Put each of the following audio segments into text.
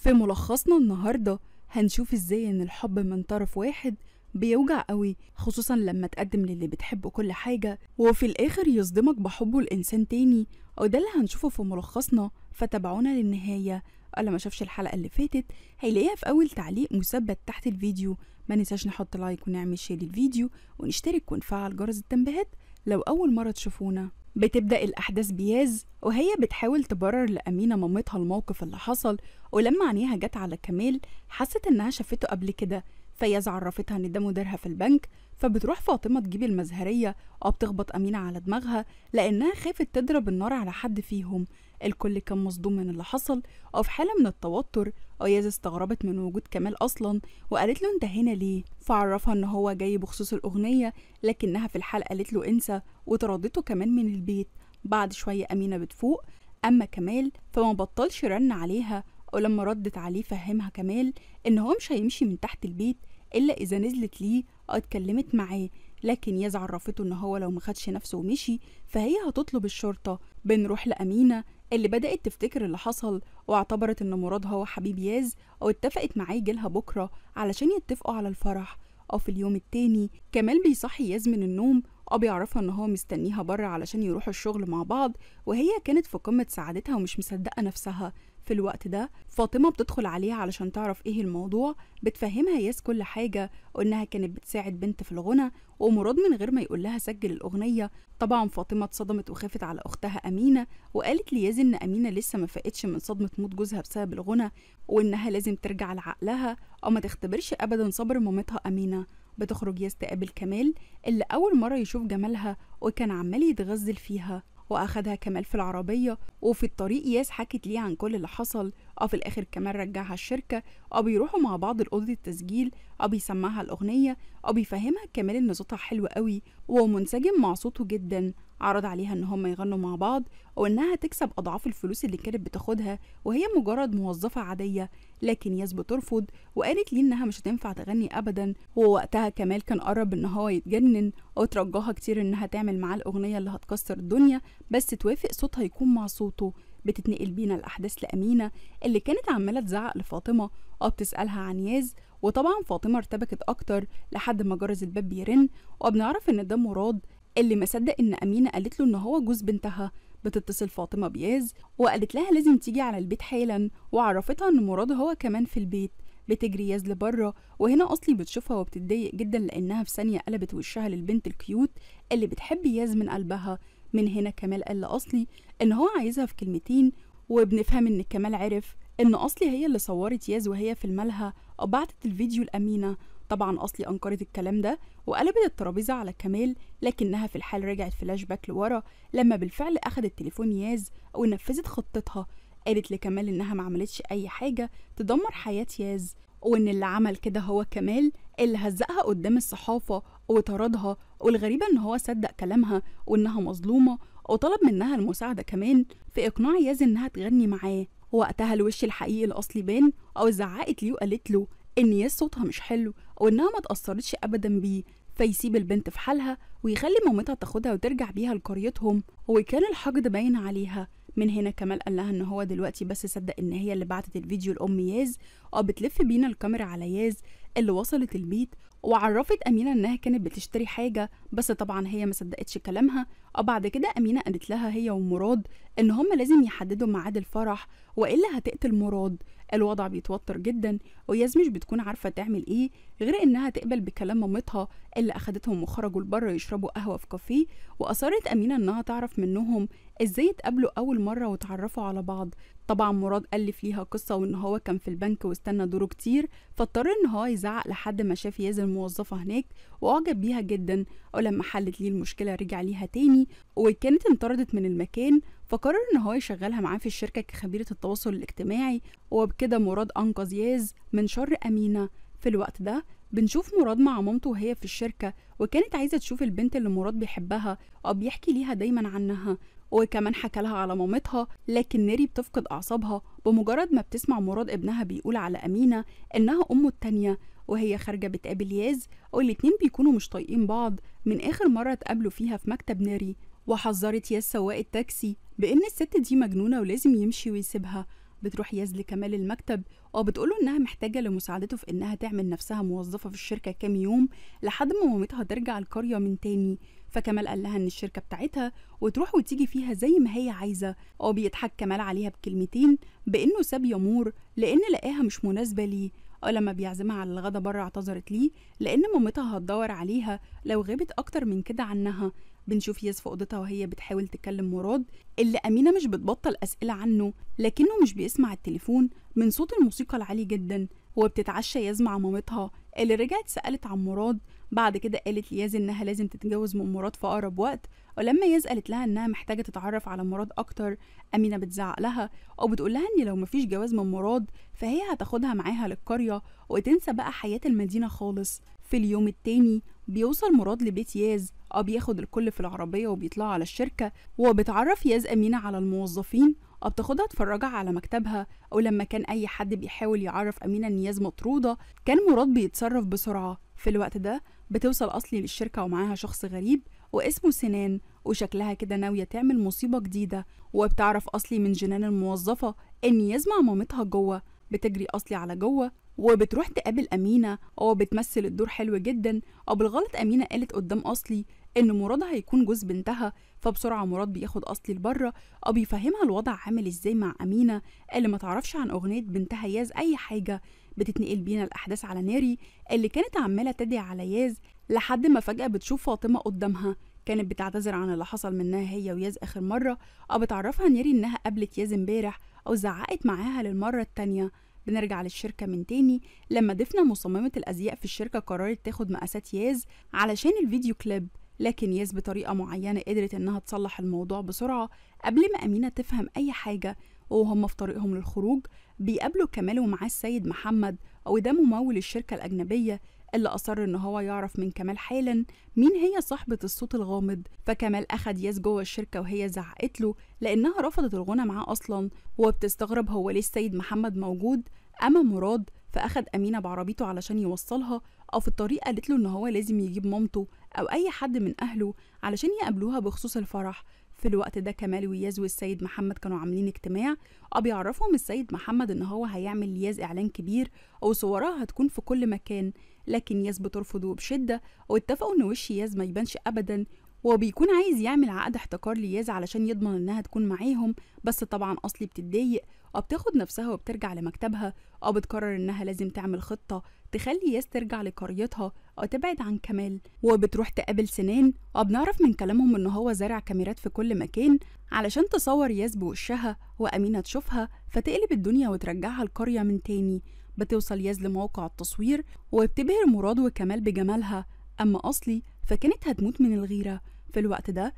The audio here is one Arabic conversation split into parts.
في ملخصنا النهاردة هنشوف ازاي ان الحب من طرف واحد بيوجع قوي، خصوصا لما تقدم للي بتحبه كل حاجة وفي الاخر يصدمك بحبه لإنسان تاني. وده اللي هنشوفه في ملخصنا، فتابعونا للنهاية. اللي ما شافش الحلقة اللي فاتت هيلاقيها في اول تعليق مثبت تحت الفيديو. ما ننساش نحط لايك ونعمل شير للفيديو ونشترك ونفعل جرس التنبيهات لو اول مرة تشوفونا. بتبدأ الأحداث بياز وهي بتحاول تبرر لأمينة مامتها الموقف اللي حصل، ولما عينيها جت على كمال حست إنها شافته قبل كده، فياز عرفتها إن ده مديرها في البنك. فبتروح فاطمة تجيب المزهرية وبتخبط أمينة على دماغها لأنها خافت تضرب النار على حد فيهم. الكل كان مصدوم من اللي حصل وفي حالة من التوتر، وياز استغربت من وجود كمال أصلا وقالت له انت هنا ليه؟ فعرفها ان هو جاي بخصوص الأغنية، لكنها في الحلقة قالت له انسى وطردته كمان من البيت. بعد شوية أمينة بتفوق، أما كمال فما بطلش رن عليها، ولما ردت عليه فهمها كمال ان هو مش هيمشي من تحت البيت إلا إذا نزلت ليه أو اتكلمت معاه. لكن ياز عرفته ان هو لو مخدش نفسه ومشي فهي هتطلب الشرطة. بنروح لأمينة اللي بدأت تفتكر اللي حصل واعتبرت ان مراد هو حبيب ياز، واتفقت معاه يجيلها بكرة علشان يتفقوا على الفرح. او في اليوم التاني كمال بيصحي ياز من النوم بيعرفها ان هو مستنيها بره علشان يروحوا الشغل مع بعض، وهي كانت في قمة سعادتها ومش مصدقة نفسها. في الوقت ده فاطمة بتدخل عليها علشان تعرف ايه الموضوع، بتفهمها ياس كل حاجة وانها كانت بتساعد بنت في الغنى ومراد من غير ما يقول لها سجل الأغنية. طبعا فاطمة اتصدمت وخافت على أختها أمينة، وقالت لياز ان أمينة لسه ما فاقتش من صدمة موت جوزها بسبب الغنى، وانها لازم ترجع لعقلها او ما تختبرش ابدا صبر مامتها أمينة. بتخرج ياس تقابل كمال اللي أول مرة يشوف جمالها وكان عمال يتغزل فيها، واخدها كمال في العربية. وفي الطريق ياس حكت ليه عن كل اللي حصل، في الاخر كمال رجعها الشركة بيروحوا مع بعض لأوضة التسجيل بيسمعها الأغنية بيفهمها كمال ان صوتها حلو قوي ومنسجم مع صوته جدا. عرض عليها ان هم يغنوا مع بعض وانها تكسب اضعاف الفلوس اللي كانت بتاخدها وهي مجرد موظفة عادية، لكن ياس بترفض وقالت ليه انها مش هتنفع تغني ابدا. ووقتها كمال كان قرب ان هو يتجنن وترجاها كتير انها تعمل معاه الاغنية اللي هتكسر الدنيا بس توافق صوتها يكون مع صوته. بتتنقل بينا الأحداث لأمينة اللي كانت عمالة تزعق لفاطمة بتسألها عن ياز، وطبعا فاطمة ارتبكت أكتر لحد ما جرس الباب بيرن وبنعرف إن ده مراد اللي ما صدق إن أمينة قالت له إن هو جوز بنتها. بتتصل فاطمة بياز وقالت لها لازم تيجي على البيت حالا، وعرفتها إن مراد هو كمان في البيت. بتجري ياز لبره وهنا أصلي بتشوفها وبتتضايق جدا لأنها في ثانية قلبت وشها للبنت الكيوت اللي بتحب ياز من قلبها. من هنا كمال قال لأصلي إن هو عايزها في كلمتين، وبنفهم إن كمال عرف إن أصلي هي اللي صورت ياز وهي في الملهى وبعتت الفيديو لأمينة. طبعا أصلي أنكرت الكلام ده وقلبت الترابيزة على كمال، لكنها في الحال رجعت فلاش باك لورا لما بالفعل أخدت تليفون ياز ونفذت خطتها. قالت لكمال إنها ما عملتش أي حاجة تدمر حياة ياز، وإن اللي عمل كده هو كمال اللي هزقها قدام الصحافة وطردها، والغريبة إن هو صدق كلامها وإنها مظلومة وطلب منها المساعدة كمان في إقناع ياز إنها تغني معاه. وقتها الوش الحقيقي الأصلي بان زعقت ليه وقالت له إن ياز صوتها مش حلو وإنها ما تأثرتش أبدا بيه، فيسيب البنت في حالها ويخلي مامتها تاخدها وترجع بيها لقريتهم، وكان الحقد باين عليها. من هنا كمال قال لها ان هو دلوقتي بس صدق ان هي اللي بعتت الفيديو لأم ياز بتلف بينا الكاميرا على ياز اللي وصلت البيت وعرفت أمينة انها كانت بتشتري حاجة، بس طبعا هي ما صدقتش كلامها. بعد كده أمينة قالت لها هي ومراد ان هما لازم يحددوا ميعاد الفرح والا هتقتل مراد. الوضع بيتوتر جدا وياز مش بتكون عارفة تعمل ايه غير انها تقبل بكلام مامتها اللي اخدتهم وخرجوا لبره يشربوا قهوة في كافيه، واصرت أمينة انها تعرف منهم ازاي اتقابلوا اول مرة وتعرفوا على بعض. طبعا مراد ألف ليها قصة وان هو كان في البنك واستنى دوره كتير، فاضطر ان هو يزعق لحد ما شاف ياز الموظفة هناك واعجب بيها جدا، ولما حلت ليه المشكلة رجع ليها تاني وكانت انطردت من المكان، فقرر ان هو يشغلها معاه في الشركة كخبيرة التواصل الاجتماعي، وبكده مراد انقذ ياز من شر أمينة. في الوقت ده بنشوف مراد مع مامته وهي في الشركة، وكانت عايزة تشوف البنت اللي مراد بيحبها وبيحكي ليها دايما عنها، وكمان حكى لها على مامتها، لكن نيري بتفقد أعصابها بمجرد ما بتسمع مراد ابنها بيقول على أمينة إنها أمه التانية. وهي خارجة بتقابل ياز والاتنين بيكونوا مش طايقين بعض من آخر مرة اتقابلوا فيها في مكتب نيري، وحذرت ياز سواق التاكسي بإن الست دي مجنونة ولازم يمشي ويسيبها. بتروح ياز لكمال المكتب وبتقوله إنها محتاجة لمساعدته في إنها تعمل نفسها موظفة في الشركة كام يوم لحد ما مامتها ترجع القرية من تاني. فكمال قال لها إن الشركة بتاعتها وتروح وتيجي فيها زي ما هي عايزة، وبيضحك كمال عليها بكلمتين بإنه ساب يامور لأن لقاها مش مناسبة ليه. ولما بيعزمها على الغدا بره اعتذرت ليه لأن مامتها هتدور عليها لو غابت أكتر من كده عنها. بنشوف ياس في أوضتها وهي بتحاول تكلم مراد اللي أمينة مش بتبطل أسئلة عنه، لكنه مش بيسمع التليفون من صوت الموسيقى العالي جدا. وبتتعشى ياز مع مامتها اللي رجعت سألت عن مراد. بعد كده قالت لياز إنها لازم تتجوز من مراد في أقرب وقت. ولما ياز قالت لها إنها محتاجة تتعرف على مراد أكتر، أمينة بتزعق لها أو بتقول لها إن لو مفيش جواز من مراد فهي هتاخدها معاها للقرية وتنسى بقى حياة المدينة خالص. في اليوم التاني بيوصل مراد لبيت ياز أو بياخد الكل في العربية وبيطلعوا على الشركة، وبتعرف ياز أمينة على الموظفين أو بتاخدها تفرجها على مكتبها. أو لما كان أي حد بيحاول يعرف أمينة إن ياز مطرودة كان مراد بيتصرف بسرعة. في الوقت ده بتوصل أصلي للشركة ومعاها شخص غريب واسمه سنان، وشكلها كده ناوية تعمل مصيبة جديدة. وبتعرف أصلي من جنان الموظفة إن ياز مع مامتها جوه. بتجري أصلي على جوه وبتروح تقابل أمينة وبتمثل الدور حلو جدا. وبالغلط أمينة قالت قدام أصلي إن مراد هيكون جوز بنتها، فبسرعة مراد بياخد أصلي لبره أو بيفهمها الوضع عامل إزاي مع أمينة اللي ما تعرفش عن أغنية بنتها ياز أي حاجة. بتتنقل بينا الأحداث على ناري اللي كانت عمالة تدعي على ياز لحد ما فجأة بتشوف فاطمة قدامها. كانت بتعتذر عن اللي حصل منها هي وياز آخر مرة، أو بتعرفها ناري إنها قابلت ياز امبارح أو زعقت معاها للمرة التانية. بنرجع للشركة من تاني لما ضيفنا مصممة الأزياء في الشركة قررت تاخد مقاسات ياز علشان الفيديو كليب، لكن ياز بطريقة معينة قدرت إنها تصلح الموضوع بسرعة قبل ما أمينة تفهم أي حاجة. وهم في طريقهم للخروج بيقابلوا كمال ومعاه السيد محمد، وده ممول الشركة الأجنبية اللي أصر إن هو يعرف من كمال حالا مين هي صاحبة الصوت الغامض. فكمال أخد ياز جوه الشركة وهي زعقت له لأنها رفضت الغنى معاه أصلا، وبتستغرب هو ليه السيد محمد موجود. أما مراد فأخد أمينة بعربيته علشان يوصلها، أو في الطريق قالت له إن هو لازم يجيب مامته أو أي حد من أهله علشان يقابلوها بخصوص الفرح. في الوقت ده كمال وياز والسيد محمد كانوا عاملين اجتماع، وبيعرفهم السيد محمد إن هو هيعمل لياز إعلان كبير وصورها هتكون في كل مكان، لكن ياز بترفضه بشدة. واتفقوا إن وش ياز ما يبانش أبدا، وبيكون عايز يعمل عقد احتكار لياز علشان يضمن إنها تكون معاهم. بس طبعا أصلي بتتضايق وبتاخد نفسها وبترجع لمكتبها، أو بتقرر إنها لازم تعمل خطة تخلي ياز ترجع لقريتها أو تبعد عن كمال. وبتروح تقابل سنان، وبنعرف من كلامهم إن هو زارع كاميرات في كل مكان علشان تصور ياز بوشها وأمينة تشوفها فتقلب الدنيا وترجعها القرية من تاني. بتوصل ياز لموقع التصوير وبتبهر مراد وكمال بجمالها، أما أصلي فكانت هتموت من الغيرة. في الوقت ده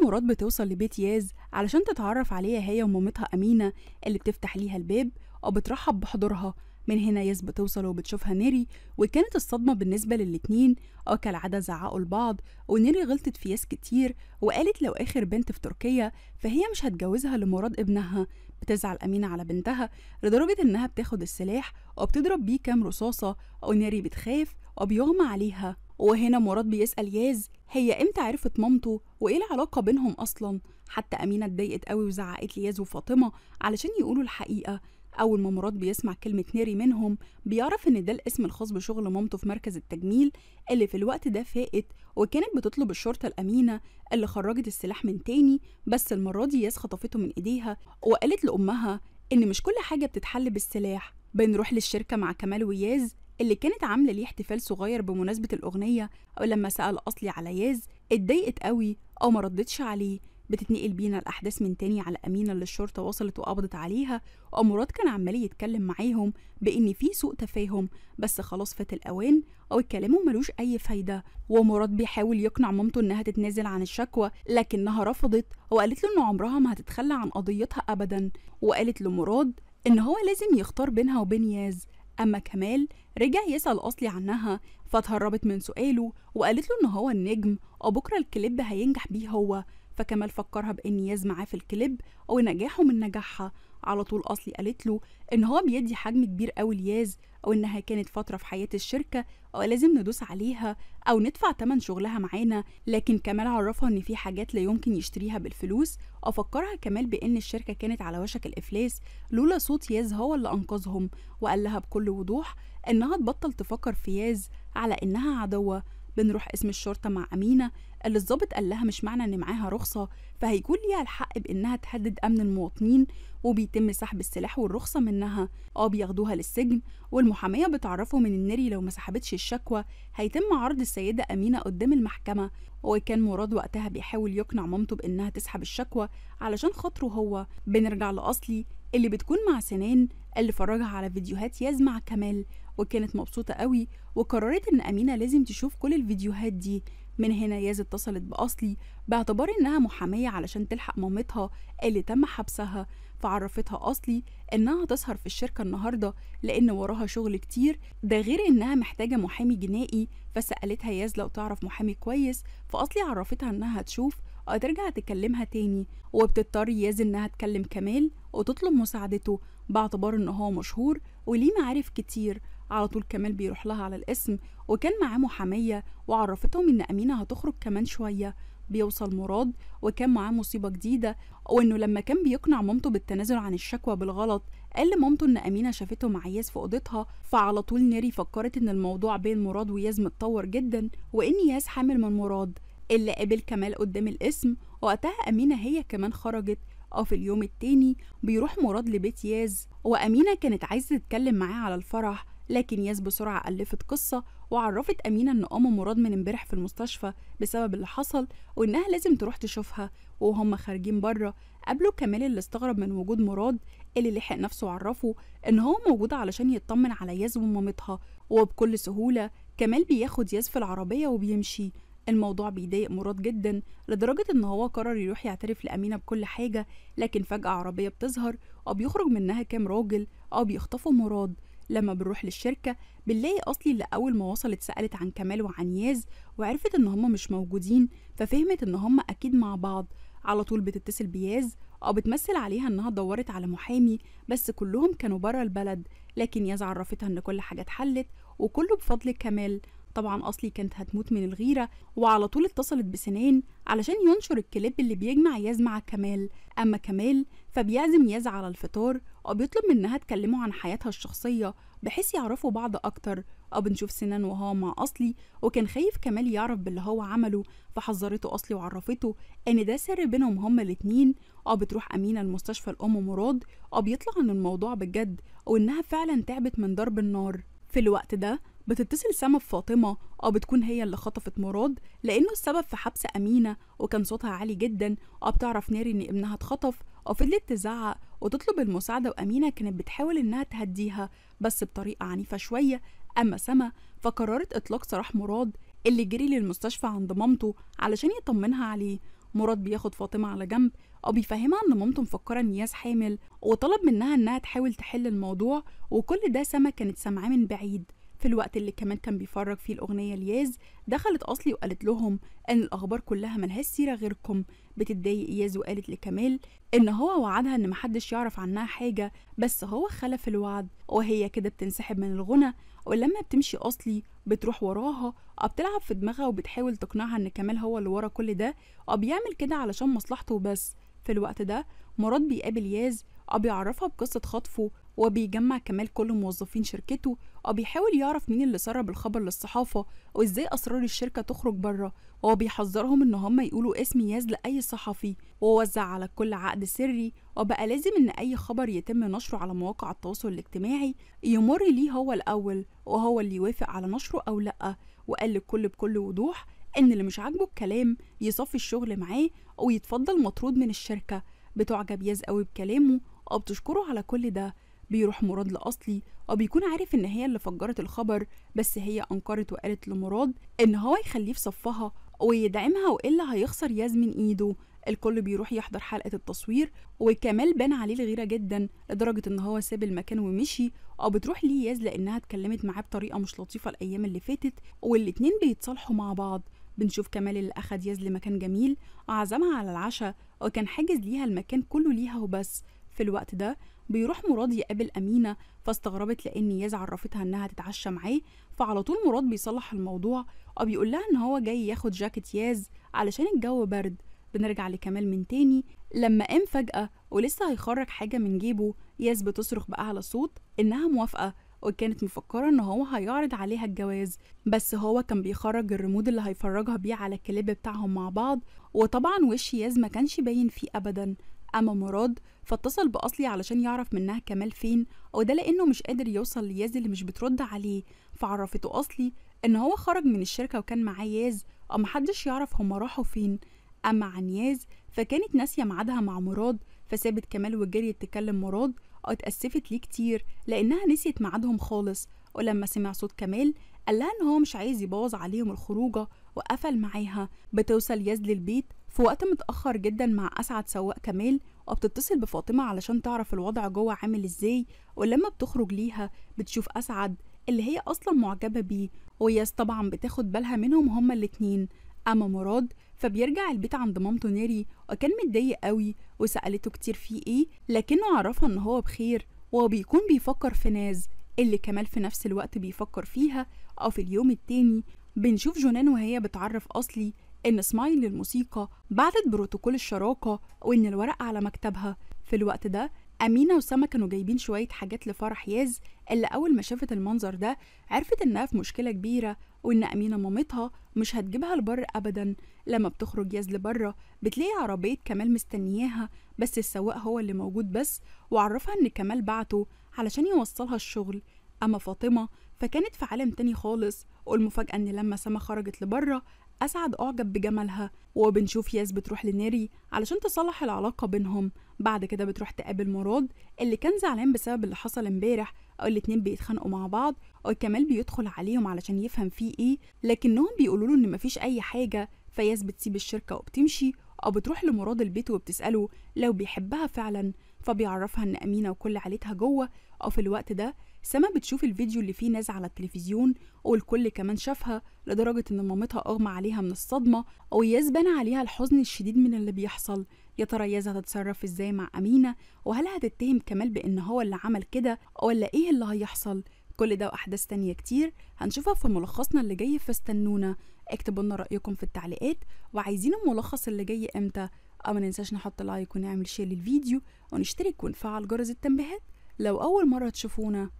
مراد بتوصل لبيت ياز علشان تتعرف عليها هي ومامتها أمينة اللي بتفتح ليها الباب وبترحب بحضورها. من هنا ياز بتوصل وبتشوفها نيري، وكانت الصدمة بالنسبة للاتنين، كالعادة زعقوا لبعض ونيري غلطت في ياز كتير وقالت لو آخر بنت في تركيا فهي مش هتجوزها لمراد ابنها. بتزعل أمينة على بنتها لدرجة إنها بتاخد السلاح وبتضرب بيه كام رصاصة، ونيري بتخاف وبيغمى عليها. وهنا مراد بيسأل ياز هي امتى عرفت مامته وايه العلاقة بينهم أصلا. حتى أمينة اتضايقت قوي وزعقت لياز وفاطمة علشان يقولوا الحقيقة. أول ما مراد بيسمع كلمة نيري منهم بيعرف إن ده الاسم الخاص بشغل مامته في مركز التجميل اللي في الوقت ده فائت، وكانت بتطلب الشرطة الأمينة اللي خرجت السلاح من تاني. بس المرة دي ياز خطفته من إيديها وقالت لأمها إن مش كل حاجة بتتحل بالسلاح. بنروح للشركة مع كمال وياز اللي كانت عاملة ليه احتفال صغير بمناسبة الأغنية. ولما سأل أصلي على ياز اتضايقت قوي أو ما ردتش عليه. بتتنقل بينا الأحداث من تاني على أمينة اللي الشرطة وصلت وقبضت عليها، ومراد كان عمال يتكلم معاهم بإن في سوء تفاهم بس خلاص فات الأوان أو الكلام ملوش أي فايدة. ومراد بيحاول يقنع مامته إنها تتنازل عن الشكوى لكنها رفضت، وقالت له إن عمرها ما هتتخلى عن قضيتها أبدا. وقالت لمراد إن هو لازم يختار بينها وبين ياز. أما كمال رجع يسأل أصلي عنها فتهربت من سؤاله وقالت له إن هو النجم وبكرة الكليب هينجح بيه هو. فكمال فكرها بإن ياز معاه في الكليب ونجاحه من نجاحها، على طول أصلي قالت له إن هو بيدي حجم كبير قوي لياز، أو إنها كانت فترة في حياة الشركة أو لازم ندوس عليها أو ندفع تمن شغلها معانا. لكن كمال عرفها إن في حاجات لا يمكن يشتريها بالفلوس، أفكرها كمال بإن الشركة كانت على وشك الإفلاس لولا صوت ياز هو اللي أنقذهم، وقال لها بكل وضوح إنها تبطل تفكر في ياز على إنها عدوة. بنروح اسم الشرطة مع أمينة اللي الضابط قال لها مش معنى إن معاها رخصة فهيكون ليها الحق بإنها تهدد أمن المواطنين، وبيتم سحب السلاح والرخصة منها. بياخدوها للسجن، والمحامية بتعرفهم إن النري لو ما سحبتش الشكوى هيتم عرض السيدة أمينة قدام المحكمة. وكان مراد وقتها بيحاول يقنع مامته بإنها تسحب الشكوى علشان خاطره هو. بنرجع لأصلي اللي بتكون مع سنان اللي فرجها على فيديوهات ياز مع كمال، وكانت مبسوطة قوي وقررت إن أمينة لازم تشوف كل الفيديوهات دي. من هنا ياز اتصلت بأصلي باعتبار إنها محامية علشان تلحق مامتها اللي تم حبسها، فعرفتها أصلي إنها هتسهر في الشركة النهاردة لأن وراها شغل كتير، ده غير إنها محتاجة محامي جنائي. فسألتها ياز لو تعرف محامي كويس، فأصلي عرفتها إنها هتشوف وترجع تكلمها تاني. وبتضطر ياز إنها تكلم كمال وتطلب مساعدته باعتبار إن هو مشهور وليه معارف كتير. على طول كمال بيروح لها على الاسم، وكان معاه محامية وعرفتهم إن أمينة هتخرج كمان شوية. بيوصل مراد وكان معاه مصيبة جديدة، وإنه لما كان بيقنع مامته بالتنازل عن الشكوى بالغلط قال لمامته إن أمينة شافته مع ياز في أوضتها. فعلى طول نيري فكرت إن الموضوع بين مراد وياز متطور جدا وإن ياز حامل من مراد. اللي قابل كمال قدام الاسم، وقتها أمينة هي كمان خرجت. في اليوم التاني بيروح مراد لبيت ياز، وأمينة كانت عايزة تتكلم معاه على الفرح، لكن ياز بسرعة ألفت قصة وعرفت أمينة إن مراد من امبارح في المستشفى بسبب اللي حصل، وإنها لازم تروح تشوفها. وهم خارجين بره قابلوا كمال اللي استغرب من وجود مراد، اللي لحق نفسه وعرفه إن هو موجود علشان يطمن على ياز ومامتها. وبكل سهولة كمال بياخد ياز في العربية وبيمشي. الموضوع بيضايق مراد جدا لدرجة إن هو قرر يروح يعترف لأمينة بكل حاجة، لكن فجأة عربية بتظهر وبيخرج منها كام راجل بيخطفوا مراد. لما بنروح للشركة بنلاقي أصلي اللي أول ما وصلت سألت عن كمال وعن ياز وعرفت إن هما مش موجودين، ففهمت إن هما أكيد مع بعض. على طول بتتصل بياز بتمثل عليها إنها دورت على محامي، بس كلهم كانوا برا البلد. لكن ياز عرفتها إن كل حاجة اتحلت وكله بفضل كمال. طبعا أصلي كانت هتموت من الغيرة، وعلى طول اتصلت بسنان علشان ينشر الكليب اللي بيجمع ياز مع كمال. أما كمال فبيعزم ياز على الفطار وبيطلب منها تكلمه عن حياتها الشخصية بحيث يعرفوا بعض أكتر. بنشوف سنان وهو مع أصلي، وكان خايف كمال يعرف باللي هو عمله، فحذرته أصلي وعرفته إن ده سر بينهم هما الاتنين. بتروح أمينة المستشفى الأم مراد بيطلع عن الموضوع بجد وإنها فعلا تعبت من ضرب النار. في الوقت ده بتتصل سما بفاطمة بتكون هي اللي خطفت مراد لأنه السبب في حبس أمينة، وكان صوتها عالي جدا. بتعرف ناري إن ابنها اتخطف وفضلت تزعق وتطلب المساعدة، وأمينة كانت بتحاول إنها تهديها بس بطريقة عنيفة شوية. أما سما فقررت إطلاق سراح مراد اللي جري للمستشفى عند مامته علشان يطمنها عليه. مراد بياخد فاطمة على جنب بيفهمها إن مامته مفكرة إن ياس حامل، وطلب منها إنها تحاول تحل الموضوع، وكل ده سما كانت سامعاه من بعيد. في الوقت اللي كمان كان بيفرج فيه الأغنية لياز دخلت أصلي وقالت لهم إن الأخبار كلها ملهاش سيرة غيركم. بتتضايق ياز وقالت لكمال إن هو وعدها إن محدش يعرف عنها حاجة، بس هو خلف الوعد. وهي كده بتنسحب من الغنى، ولما بتمشي أصلي بتروح وراها بتلعب في دماغها وبتحاول تقنعها إن كمال هو اللي ورا كل ده وبيعمل كده علشان مصلحته بس. في الوقت ده مراد بيقابل ياز بيعرفها بقصة خطفه، وبيجمع كمال كل موظفين شركته بيحاول يعرف مين اللي سرب الخبر للصحافة وازاي أسرار الشركة تخرج بره، وبيحذرهم ان هم يقولوا اسم ياز لأي صحفي، ووزع على الكل عقد سري، وبقى لازم ان اي خبر يتم نشره على مواقع التواصل الاجتماعي يمر ليه هو الأول وهو اللي يوافق على نشره أو لأ. وقال للكل بكل وضوح ان اللي مش عاجبه الكلام يصفي الشغل معاه ويتفضل مطرود من الشركة. بتعجب ياز قوي بكلامه بتشكره على كل ده. بيروح مراد لأصلي وبيكون عارف إن هي اللي فجرت الخبر، بس هي أنكرت وقالت لمراد إن هو يخليه في صفها ويدعمها وإلا هيخسر ياز من إيده. الكل بيروح يحضر حلقة التصوير، وكمال بان عليه الغيرة جدا لدرجة إن هو ساب المكان ومشي. بتروح ليه ياز لأنها اتكلمت معاه بطريقة مش لطيفة الأيام اللي فاتت، والاتنين بيتصالحوا مع بعض. بنشوف كمال اللي أخد ياز لمكان جميل وعزمها على العشاء، وكان حاجز ليها المكان كله ليها وبس. في الوقت ده بيروح مراد يقابل أمينة، فاستغربت لأن ياز عرفتها إنها تتعشى معاه. فعلى طول مراد بيصلح الموضوع وبيقول لها إن هو جاي ياخد جاكيت ياز علشان الجو برد. بنرجع لكمال من تاني لما قام فجأة ولسه هيخرج حاجة من جيبه، ياس بتصرخ بأعلى صوت إنها موافقة، وكانت مفكرة إن هو هيعرض عليها الجواز، بس هو كان بيخرج الريموت اللي هيفرجها بيه على الكليب بتاعهم مع بعض. وطبعا وش ياز ما كانش باين فيه أبدا. أما مراد فاتصل بأصلي علشان يعرف منها كمال فين، وده لأنه مش قادر يوصل لياز اللي مش بترد عليه. فعرفته أصلي إن هو خرج من الشركة وكان معاه ياز، ومحدش يعرف هما راحوا فين. أما عن ياز فكانت ناسية ميعادها مع مراد، فسابت كمال وجريت تكلم مراد اتأسفت ليه كتير لأنها نسيت ميعادهم خالص. ولما سمع صوت كمال قال لها إن هو مش عايز يبوظ عليهم الخروجة وقفل معاها. بتوصل ياز للبيت في وقت متأخر جدا مع أسعد سواق كمال، وبتتصل بفاطمة علشان تعرف الوضع جوه عامل ازاي. ولما بتخرج ليها بتشوف أسعد اللي هي أصلا معجبة بيه، وياز طبعا بتاخد بالها منهم هما الاتنين. أما مراد فبيرجع البيت عند مامته نيري، وكان متضايق قوي وسألته كتير فيه ايه، لكنه عرفها ان هو بخير، وهو بيكون بيفكر في ناز اللي كمال في نفس الوقت بيفكر فيها. او في اليوم التاني بنشوف جنان وهي بتعرف أصلي ان سمايل للموسيقى بعتت بروتوكول الشراكة وان الورق على مكتبها. في الوقت ده أمينة وسما كانوا جايبين شوية حاجات لفرح ياز، اللي أول ما شافت المنظر ده عرفت إنها في مشكلة كبيرة، وإن أمينة مامتها مش هتجيبها لبر أبدا. لما بتخرج ياز لبره بتلاقي عربية كمال مستنياها، بس السواق هو اللي موجود بس، وعرفها إن كمال بعته علشان يوصلها الشغل. أما فاطمة فكانت في عالم تاني خالص، والمفاجأة إن لما سما خرجت لبره أسعد أعجب بجمالها. وبنشوف ياس بتروح لنيري علشان تصلح العلاقة بينهم. بعد كده بتروح تقابل مراد اللي كان زعلان بسبب اللي حصل امبارح، أو الاتنين بيتخانقوا مع بعض، وكمال بيدخل عليهم علشان يفهم فيه ايه، لكنهم بيقولوا له ان مفيش اي حاجة. فياس بتسيب الشركة وبتمشي، أو بتروح لمراد البيت وبتسأله لو بيحبها فعلا، فبيعرفها ان أمينة وكل عيلتها جوه. أو في الوقت ده سما بتشوف الفيديو اللي فيه ناس على التلفزيون، والكل كمان شافها لدرجة ان مامتها اغمى عليها من الصدمة، وياس بان عليها الحزن الشديد من اللي بيحصل. يا ترى ياس هتتصرف ازاي مع أمينة، وهل هتتهم كمال بان هو اللي عمل كده، ولا ايه اللي هيحصل؟ كل ده وأحداث تانية كتير هنشوفها في ملخصنا اللي جاي، فاستنونا. اكتبوا لنا رأيكم في التعليقات، وعايزين الملخص اللي جاي امتى. أو ما ننساش نحط لايك ونعمل شير للفيديو، ونشترك ونفعل جرس التنبيهات لو أول مرة تشوفونا.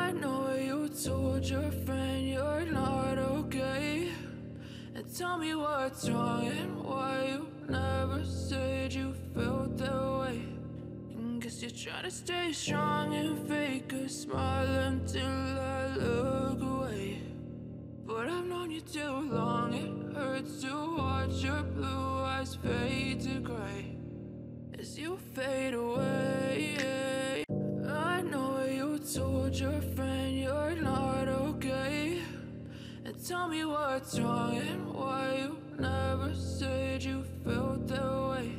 I know you told your friend you're not okay, and tell me what's wrong and why you never said you felt that way. Guess you're trying to stay strong and fake a smile until I look away. But I've known you too long, it hurts to watch your blue eyes fade to gray as you fade away. I know you told your friend you're not okay, and tell me what's wrong and why you never said you felt that way.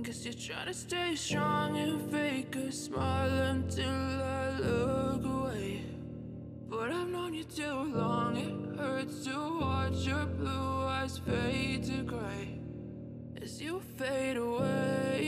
Guess you're trying to stay strong and fake a smile until I look away. But I've known you too long, it hurts to watch your blue eyes fade to gray as you fade away.